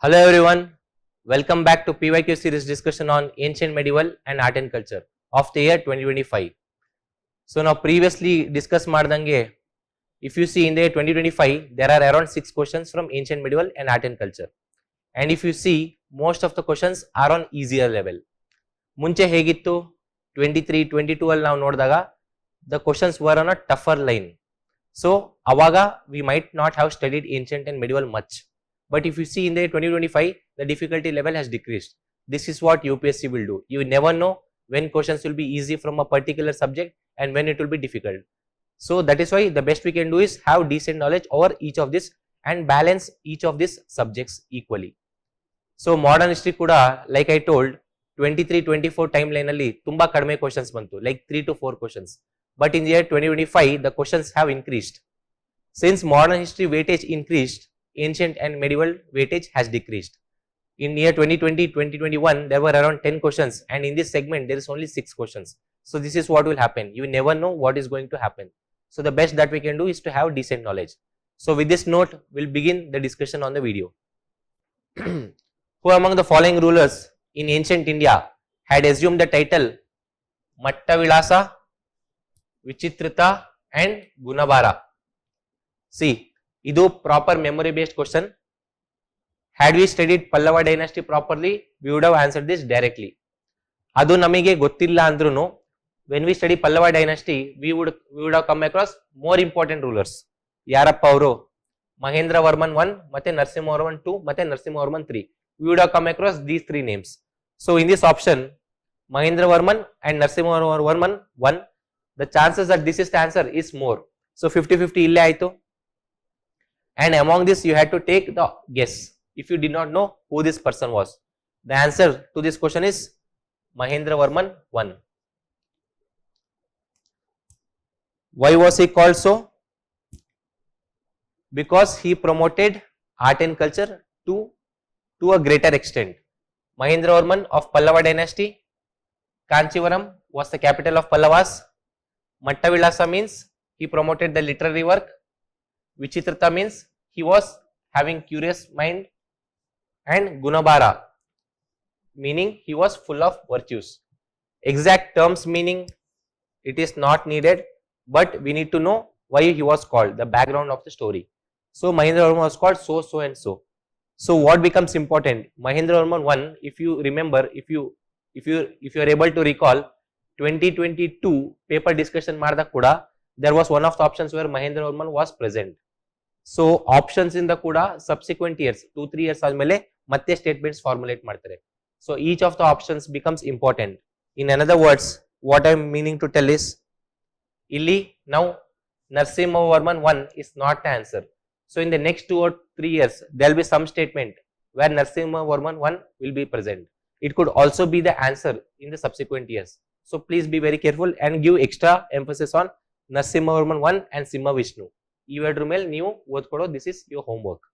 Hello everyone, welcome back to PYQ series discussion on ancient medieval and art and culture of the year 2025. So now previously discussed ಮಾಡಿದಂಗೆ, if you see in the year 2025 there are around 6 questions from ancient medieval and art and culture, and if you see most of the questions are on easier level. ಮುಂಚೆ ಹೇಗಿತ್ತು 23, 22 ಅಲ್ಲಿ ನಾವು ನೋಡಿದಾಗ the questions were on a tougher line. So ಅವಾಗ we might not have studied ancient and medieval much. But if you see in the 2025, the difficulty level has decreased. This is what UPSC will do. You never know when questions will be easy from a particular subject and when it will be difficult. So that is why the best we can do is have decent knowledge over each of this and balance each of these subjects equally. So modern history kuda, like I told, 23-24 timeline alli tumba kadme questions bantu, like 3 to 4 questions. But in the year 2025, the questions have increased. Since modern history weightage increased, ancient and medieval weightage has decreased. In year 2020-2021, there were around 10 questions, and in this segment there is only 6 questions. So this is what will happen. You never know what is going to happen. So the best that we can do is to have decent knowledge. So with this note, we'll begin the discussion on the video. Who among the following rulers in ancient India had assumed the title Mattavilasa, Vichitrita and Gunabara? See, ಇದು proper memory based question. Had V studied Pallava dynasty properly, V would have answered this directly. ಅದು ನಮಗೆ ಗೊತ್ತಿಲ್ಲ ಅಂದ್ರೂ when we study Pallava dynasty V would have come across more important rulers. ಯಾರಪ್ಪ ಅವರು? ಮಹೇಂದ್ರ ವರ್ಮನ್ 1 ಮತ್ತೆ ನರಸಿಂಹ ವರ್ಮನ್ 2 ಮತ್ತೆ Narasimha Varman 3. We would have come across these 3 names. So in this option Mahendra Varman and Narasimha Varman 1, the chances that this is the answer is more. So 50-50 ಇಲ್ಲೇ ಆಯ್ತು. And among this you had to take the guess if you did not know who this person was. The answer to this question is Mahendra Varman 1. Why was he called so? Because he promoted art and culture to a greater extent. Mahendra Varman of Pallava dynasty. Kanchivaram was the capital of Pallavas. Mattavilasa means he promoted the literary work. Vichitrita means he was having curious mind, and Gunabara meaning he was full of virtues. Exact terms meaning it is not needed, but we need to know why he was called, the background of the story. So Mahendra Varman was called so and so. So what becomes important? Mahendra Varman 1, if you remember, if you are able to recall 2022 paper discussion marda kuda, there was one of the options where Mahendra Varman was present. So options in the kuda subsequent years 2-3 years ಆದ್ಮೇಲೆ ಮತ್ತೆ statements formulate ಮಾಡ್ತಾರೆ. So each of the options becomes important. In another words, what I am meaning to tell is, ಇಲ್ಲಿ now Narasimha Varman 1 is not the answer. So in the next 2 or 3 years there will be some statement where Narasimha Varman 1 will be present. It could also be the answer in the subsequent years. So please be very careful and give extra emphasis on Narasimha Varman 1 and Simha Vishnu. ಇವೆರಡರ ಮೇಲೆ ನೀವು ಓದ್ಕೊಳ್ಳೋ, this is your homework.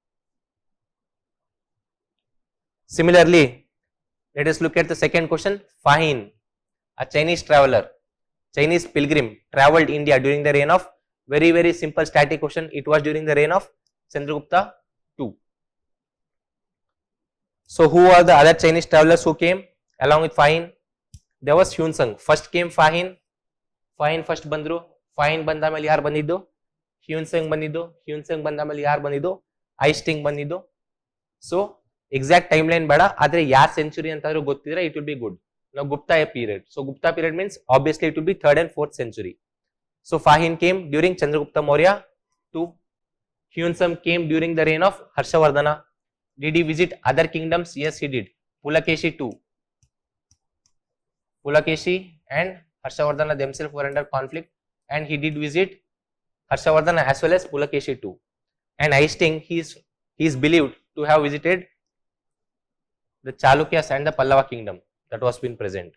Similarly, let us look at the second question. Fahin, a Chinese traveler, Chinese pilgrim, traveled India during the reign of, very simple static question, it was during the reign of Chandragupta II. So who are the other Chinese travelers who came along with Fahin? There was Hyunsung. First came Fahin first ಬಂದ್ರು. Fahin ಬಂದ ಮೇಲೆ ಯಾರು ಬಂದಿದ್ದು? Hyunsung ಬಂದಿದ್ದು. Hyunsung ಬಂದ ಮೇಲೆ ಯಾರು ಬಂದಿದ್ದು? ಐಸ್ಟಿಂಗ್ ಬಂದಿದ್ದು. ಸೊ ಎಕ್ಸಾಕ್ಟ್ ಟೈಮ್ ಲೈನ್ ಬೇಡ, ಆದ್ರೆ ಯಾರ್ ಸೆಂಚುರಿ ಅಂತಾದ್ರೂ ಗೊತ್ತಿದ್ರೆ ಇಟ್ ವಿಲ್ ಬಿ ಗುಡ್. ನಾವು Gupta period. So Gupta period means obviously it will be 3rd and 4th century. So Fahin came during Chandragupta Maurya II. Hyunsung came during the reign of Harshavardhana. Did he visit other kingdoms? Yes, he did. Pulakeshi II. Pulakeshi and Harshavardhana themselves were under conflict, and he did visit Harshavardhana as well as Pulakeshi II. And Aisting, he is believed to have visited the Chalukyas and the Pallava kingdom that was been present.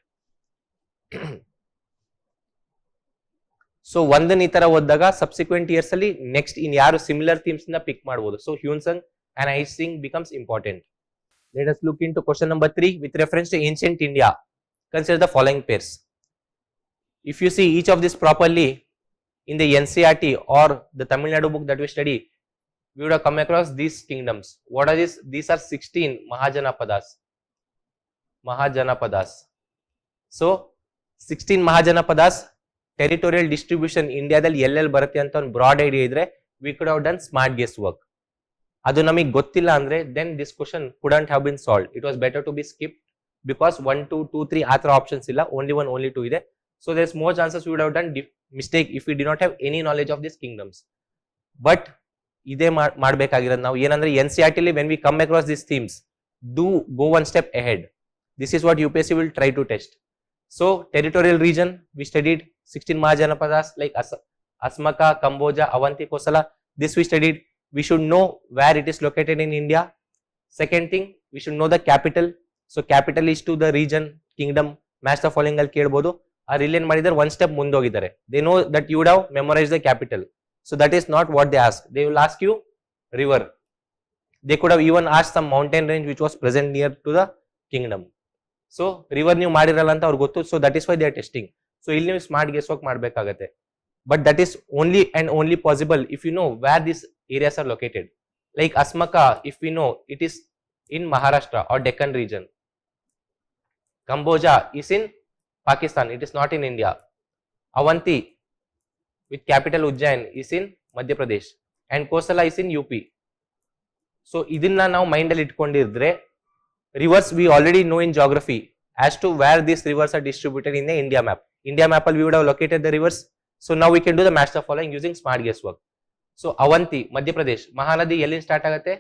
So ಒಂದನ್ನ ಈ ತರ ಓದಿದಾಗ subsequent years ಅಲ್ಲಿ next ಇನ್ ಯಾರು similar themes ನ ಪಿಕ್ ಮಾಡಬಹುದು. So Hyunsung and Aisting becomes important. Let us look into question number 3 with reference to ancient India. Consider the following pairs. If you see each of this properly in the NCERT or the Tamil Nadu book that we study, we would have come across these kingdoms. What are these? These are 16 Mahajanapadas. So 16 Mahajanapadas territorial distribution ಇಂಡಿಯಾದಲ್ಲಿ ಎಲ್ಲೆಲ್ಲಿ ಬರುತ್ತೆ ಅಂತ ಒಂದು broad idea ಇದ್ರೆ we could have done smart guess work. ಅದು ನಮಗೆ ಗೊತ್ತಿಲ್ಲ ಅಂದ್ರೆ then this question couldn't have been solved. It was better to be skipped because 1 2 2 3 ಆ ತರ ಆಪ್ಷನ್ಸ್ ಇಲ್ಲ, only 1 only 2 ಇದೆ. So there's more chances we would have done mistake if we did not have any knowledge of these kingdoms. But ಇದೇ ಮಾಡಬೇಕಾಗಿರೋದು ನಾವು ಏನಂದ್ರೆ NCERT ಅಲ್ಲಿ when we come across these themes, do go one step ahead. This is what UPSC will try to test. So territorial region, we studied 16 Mahajanapadas like Asmaka, Kamboja, Avanti, Kosala. This we studied. We should know where it is located in India. Second thing, we should know the capital. So capital is to the region, kingdom. Match the following al kelbodu. Are relate madidare one step munde hogidare. They know that you would have memorized the capital. So that is not what they ask. They will ask you river. They could have even asked some mountain range which was present near to the kingdom. So river ನೀವು ಮಾಡಿರಲ್ಲ ಅಂತ ಅವ್ರಿಗೆ ಗೊತ್ತು. So that is why they are testing. So ಇಲ್ಲಿ ನೀವು smart guess work ಮಾಡಬೇಕಾಗತ್ತೆ. But that is only and only possible if you know where these areas are located. Like Asmaka, if we know it is in Maharashtra or Deccan region. Kamboja is in Pakistan. It is not in India. Avanti with capital Ujjain is in Madhya Pradesh. And Kosala is in UP. So ಇದನ್ನ ನಾವು mind ಅಲ್ಲಿ ಇಟ್ಕೊಂಡಿದ್ರೆ rivers we already know in geography as to where these rivers are distributed in the India map. India map we would have located the rivers. So now we can do the match the following using smart guess work. So Avanti, Madhya Pradesh, Mahanadi ಎಲ್ಲಿ start ಆಗುತ್ತೆ?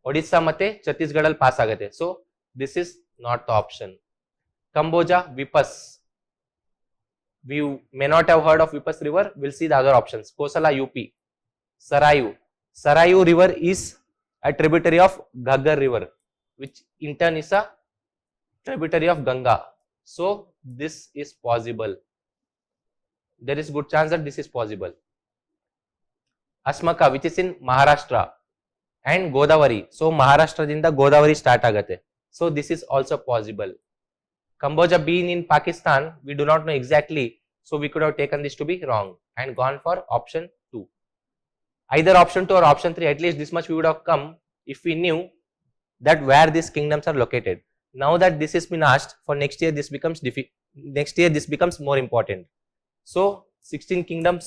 ಒಡಿಸ್ಸಾ ಮತ್ತೆ ಛತ್ತೀಸ್ಗಢ ಅಲ್ಲಿ pass ಆಗುತ್ತೆ. So this is not the option. Kamboja, Vipas. We may not have heard of Vipas river. We'll see the other options. Kosala, UP. Sarayu river is a tributary of Ghaggar river, which in turn is a tributary of Ganga. So this is possible. There is good chance that this is possible. Asmaka, which is in Maharashtra, and Godavari. So Maharashtra dinda Godavari start agate. So this is also possible. Kamboja being in Pakistan, we do not know exactly. So we could have taken this to be wrong and gone for option 2. Either option 2 or option 3, at least this much we would have come if we knew that where these kingdoms are located. Now that this has been asked, for next year this becomes more important. So 16 kingdoms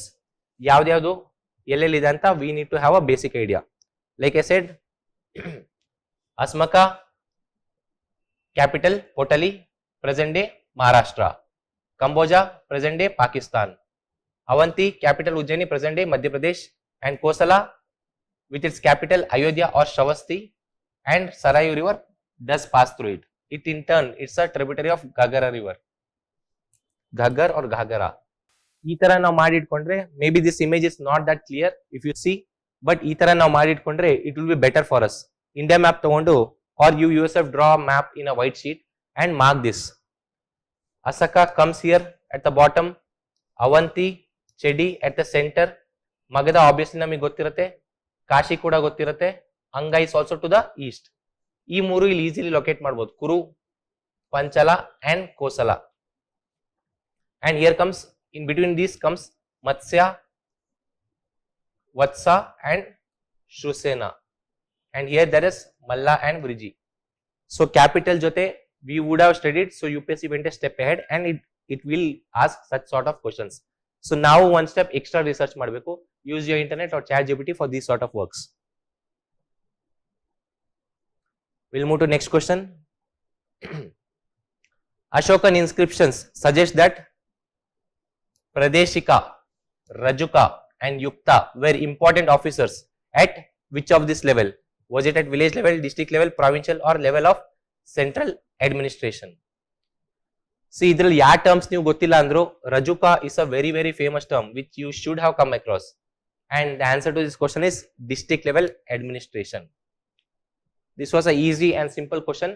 yavyadu ellelli ide anta we need to have a basic idea. Like I said, Asmaka capital Potali, present day Maharashtra. Kamboja, present day Pakistan. Avanti capital Ujjaini, present day Madhya Pradesh. And Kosala with its capital Ayodhya or Shravasti, and Sarayu river does pass through it. It in turn, it's a tributary of Ghagara river. Ghaggar or Ghagara. ಈ ತರ ನಾವು ಮಾಡಿ ಇಟ್ಕೊಂಡ್ರೆ maybe this image is not that clear if you see, but ಈ ತರ ನಾವು ಮಾಡಿ ಇಟ್ಕೊಂಡ್ರೆ it will be better for us. India map ತಗೊಂಡು are you USF draw map in a white sheet and mark this. Asaka comes here at the bottom, Avanti, Chedi at the center, Magadha obviously ನಮಗೆ ಗೊತ್ತಿರುತ್ತೆ, ಕಾಶಿ ಕೂಡ ಗೊತ್ತಿರುತ್ತೆ, ಅಂಗಾ is also to the east. ಈ ಮೂರು ಇಲ್ಲಿ easily locate ಮಾಡಬಹುದು, ಕುರು, ಪಂಚಲ and Kosala. And here comes, in between these comes Matsya, Vatsa and Shrusena. And here there is Malla and Vriji. So capital jote we would have studied, so UPSC went a step ahead and it will ask such sort of questions. So now one step extra research ಮಾಡಬೇಕು. Use your internet or ChatGPT for these sort of works. We'll move to next question. Ashokan inscriptions suggest that Pradeshika, Rajuka and Yukta were important officers at which of this level? Was it at village level, district level, provincial or level of central administration? See, idರಲ್ಲಿ ಯಾವ terms ನೀವು ಗೊತ್ತಿಲ್ಲ ಅಂದ್ರು, Rajuka is a very very famous term which you should have come across, and the answer to this question is district level administration. This was a easy and simple question.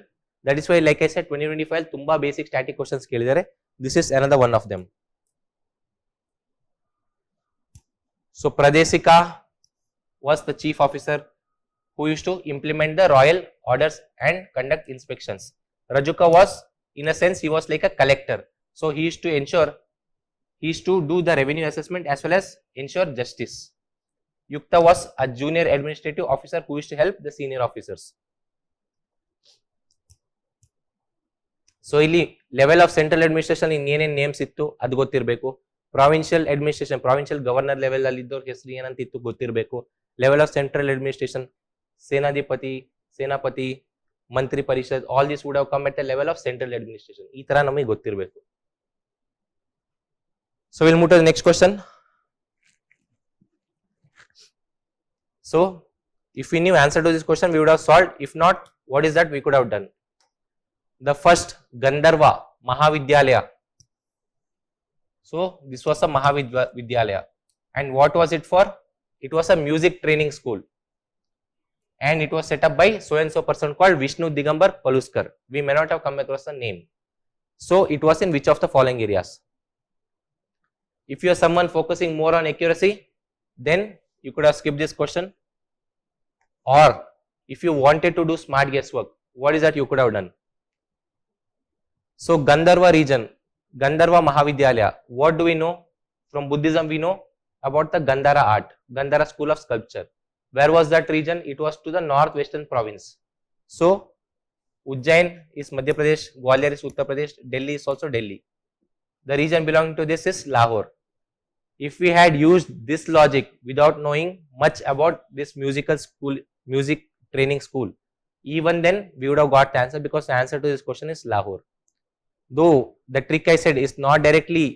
That is why, like I said, 2025 ತುಂಬಾ basic static questions ಕೇಳಿದ್ದಾರೆ. This is another one of them. So Pradeshika was the chief officer who used to implement the royal orders and conduct inspections. Rajuka was, in a sense, he was like a collector. So he used to do the revenue assessment as well as ensure justice. Yukta was a junior administrative officer who used to help the senior officers. So ಇಲ್ಲಿ level of central administration ಇನ್ನೇನೇನು names ಇತ್ತು ಅದು ಗೊತ್ತಿರಬೇಕು. Provincial administration, provincial governor level ಅಲ್ಲಿ ಇದ್ದವ್ರ ಹೆಸರು ಏನಂತ ಇತ್ತು ಗೊತ್ತಿರಬೇಕು. ಲೆವೆಲ್ ಆಫ್ ಸೆಂಟ್ರಲ್ ಅಡ್ಮಿನಿಸ್ಟ್ರೇಷನ್, ಸೇನಾಧಿಪತಿ, ಸೇನಾಪತಿ, ಮಂತ್ರಿ ಪರಿಷತ್, all this would have come at the level of central administration. ಈ ತರ ನಮಗೆ ಗೊತ್ತಿರಬೇಕು. So will move to the next question. So if we knew answer to this question, we would have solved. If not, what is that we could have done? The first Gandharva Mahavidyalaya. So this was a Mahavidyalaya, and what was it for? It was a music training school, and it was set up by so and so person called Vishnu Digambar Paluskar. We may not have come across the name. So it was in which of the following areas? If you are someone focusing more on accuracy, then you could have skipped this question. Or if you wanted to do smart guesswork, what is that you could have done? So Gandharva region, Gandharva Mahavidyalaya, what do we know? From Buddhism we know about the Gandhara art, Gandhara school of sculpture. Where was that region? It was to the northwestern province. So Ujjain is Madhya Pradesh, Gwalior is Uttar Pradesh, Delhi is also Delhi. The region belonging to this is Lahore. If we had used this logic without knowing much about this music training school, even then we would have got the answer, because the answer to this question is Lahore. Though the trick I said is not directly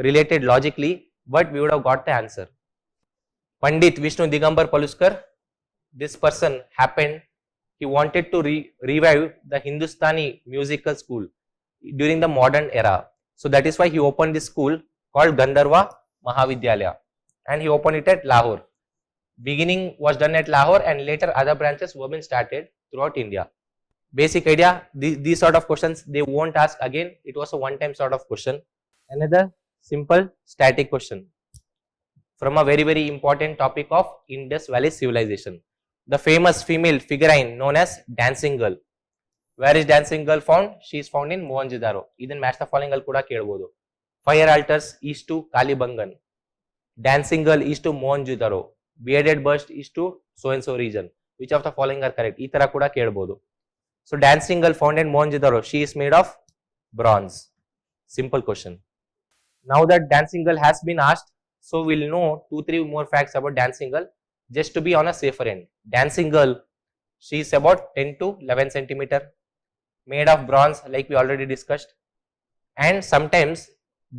related logically, but we would have got the answer. Pandit Vishnu Digambar Paluskar, this person happened, he wanted to revive the Hindustani musical school during the modern era. So that is why he opened this school called Gandharva Mahavidyalaya, and he opened it at Lahore. Beginning was done at Lahore, and later other branches were been started throughout India. Basic idea, these sort of questions they won't ask again. It was a one-time sort of question. Another simple static question from a very important topic of Indus Valley civilization. The famous female figurine known as Dancing Girl. Where is Dancing Girl found? She is found in Mohenjo-daro. Idin match the following kuda kelbodu. Fire altars is to Kalibangan. Dancing girl is to Mohenjo-daro. Bearded burst is to so and so region. Which of the following are correct? Ee tara kuda kelbodu. So dancing girl found in Mohenjo-daro, she is made of bronze. Simple question. Now that dancing girl has been asked, so we'll know 2-3 more facts about dancing girl just to be on a safer end. Dancing girl, she is about 10 to 11 centimeter, made of bronze like we already discussed, and sometimes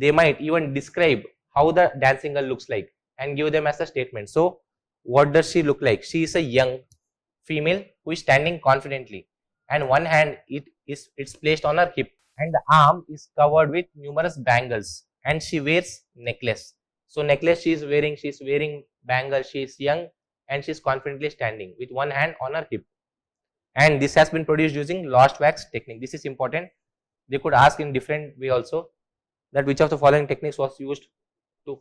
they might even describe how the dancing girl looks like and give them as a statement. So what does she look like? She is a young female who is standing confidently, and one hand it's placed on her hip, and the arm is covered with numerous bangles, and she wears necklace. So necklace she is wearing bangle, she is young, and she is confidently standing with one hand on her hip. And this has been produced using lost wax technique. This is important. They could ask in different way also, that which of the following techniques was used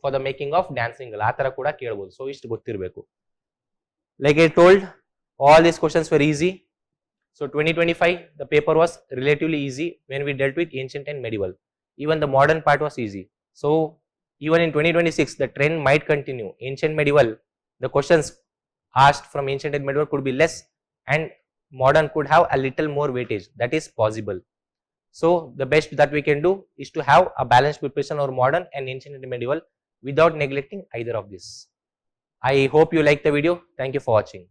for the making of dancing girl. Atara kuda kelbodu. So istu gottirbeku. Like I told, all these questions were easy. So 2025 the paper was relatively easy when we dealt with ancient and medieval. Even the modern part was easy. So even in 2026 the trend might continue. Ancient medieval, the questions asked from ancient and medieval could be less, and modern could have a little more weightage. That is possible. So the best that we can do is to have a balanced preparation over modern and ancient and medieval without neglecting either of this. I hope you like the video. Thank you for watching.